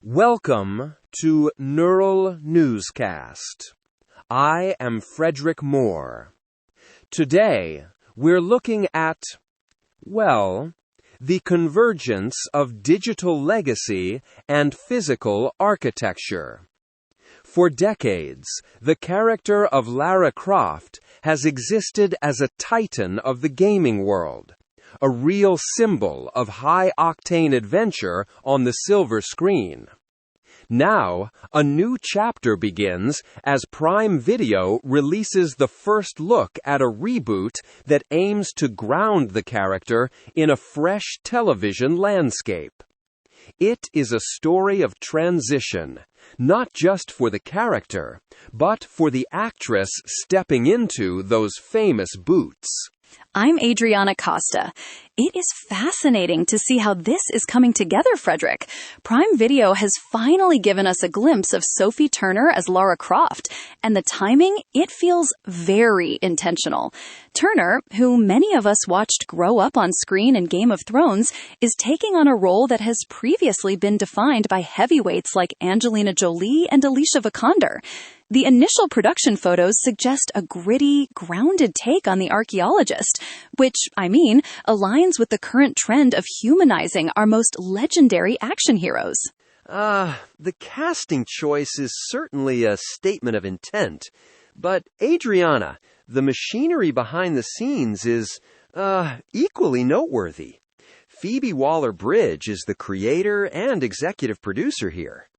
Welcome to Neural Newscast. I am Frederick Moore. Today, we're looking at, the convergence of digital legacy and physical architecture. For decades, the character of Lara Croft has existed as a titan of the gaming world, a real symbol of high-octane adventure on the silver screen. Now, a new chapter begins as Prime Video releases the first look at a reboot that aims to ground the character in a fresh television landscape. It is a story of transition, not just for the character, but for the actress stepping into those famous boots. I'm Adriana Costa. It is fascinating to see how this is coming together, Frederick. Prime Video has finally given us a glimpse of Sophie Turner as Lara Croft, and the timing, it feels very intentional. Turner, who many of us watched grow up on screen in Game of Thrones, is taking on a role that has previously been defined by heavyweights like Angelina Jolie and Alicia Vikander. The initial production photos suggest a gritty, grounded take on the archaeologist, which, aligns with the current trend of humanizing our most legendary action heroes. The casting choice is certainly a statement of intent. But, Adriana, the machinery behind the scenes is, equally noteworthy. Phoebe Waller-Bridge is the creator and executive producer here.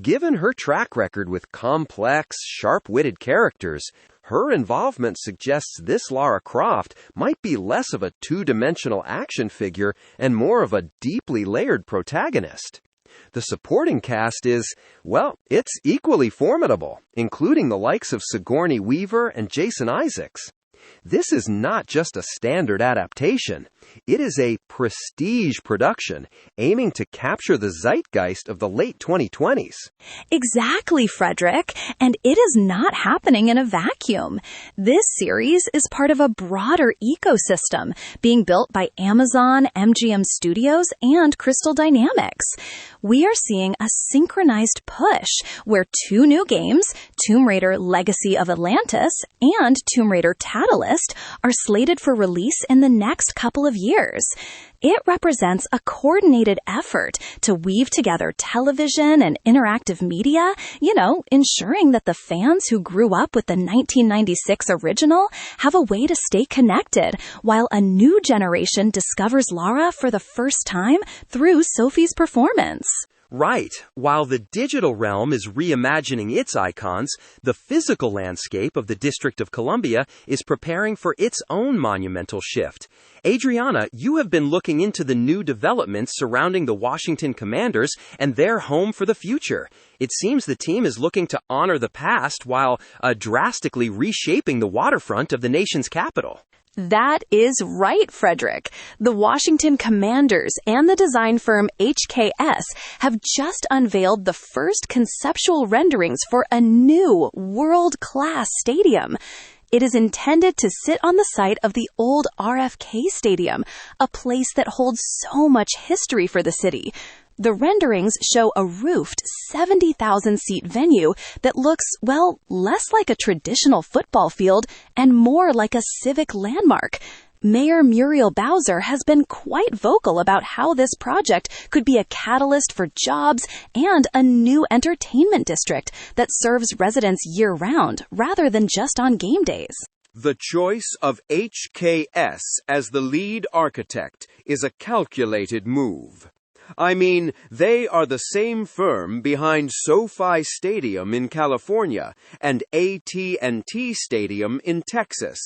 Given her track record with complex, sharp-witted characters, her involvement suggests this Lara Croft might be less of a two-dimensional action figure and more of a deeply layered protagonist. The supporting cast is, it's equally formidable, including the likes of Sigourney Weaver and Jason Isaacs. This is not just a standard adaptation. It is a prestige production aiming to capture the zeitgeist of the late 2020s. Exactly, Frederick. And it is not happening in a vacuum. This series is part of a broader ecosystem being built by Amazon, MGM Studios, and Crystal Dynamics. We are seeing a synchronized push where two new games, Tomb Raider Legacy of Atlantis and Tomb Raider Catalyst, are slated for release in the next couple of years. It represents a coordinated effort to weave together television and interactive media, ensuring that the fans who grew up with the 1996 original have a way to stay connected, while a new generation discovers Lara for the first time through Sophie's performance. Right. While the digital realm is reimagining its icons, the physical landscape of the District of Columbia is preparing for its own monumental shift. Adriana, you have been looking into the new developments surrounding the Washington Commanders and their home for the future. It seems the team is looking to honor the past while drastically reshaping the waterfront of the nation's capital. That is right, Frederick. The Washington Commanders and the design firm HKS have just unveiled the first conceptual renderings for a new world-class stadium. It is intended to sit on the site of the old RFK Stadium, a place that holds so much history for the city. The renderings show a roofed 70,000-seat venue that looks, less like a traditional football field and more like a civic landmark. Mayor Muriel Bowser has been quite vocal about how this project could be a catalyst for jobs and a new entertainment district that serves residents year-round rather than just on game days. The choice of HKS as the lead architect is a calculated move. They are the same firm behind SoFi Stadium in California and AT&T Stadium in Texas,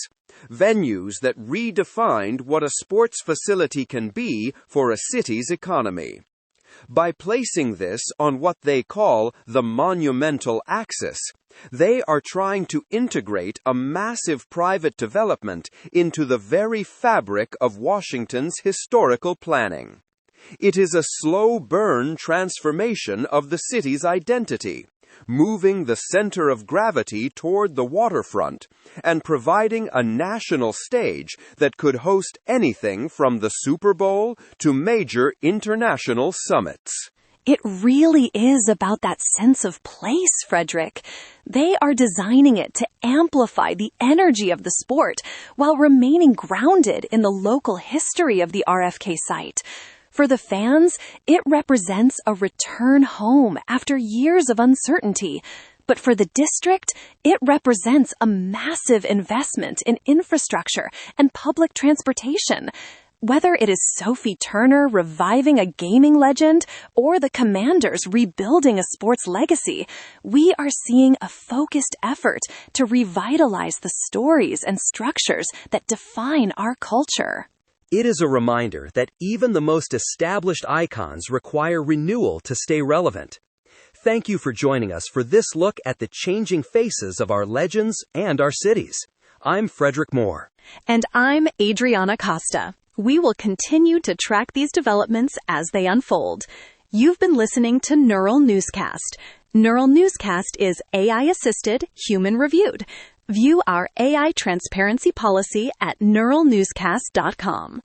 venues that redefined what a sports facility can be for a city's economy. By placing this on what they call the monumental axis, they are trying to integrate a massive private development into the very fabric of Washington's historical planning. It is a slow-burn transformation of the city's identity, moving the center of gravity toward the waterfront and providing a national stage that could host anything from the Super Bowl to major international summits. It really is about that sense of place, Frederick. They are designing it to amplify the energy of the sport while remaining grounded in the local history of the RFK site. For the fans, it represents a return home after years of uncertainty. But for the district, it represents a massive investment in infrastructure and public transportation. Whether it is Sophie Turner reviving a gaming legend or the Commanders rebuilding a sports legacy, we are seeing a focused effort to revitalize the stories and structures that define our culture. It is a reminder that even the most established icons require renewal to stay relevant. Thank you for joining us for this look at the changing faces of our legends and our cities. I'm Frederick Moore. And I'm Adriana Costa. We will continue to track these developments as they unfold. You've been listening to Neural Newscast. Neural Newscast is AI-assisted, human-reviewed. View our AI transparency policy at neuralnewscast.com.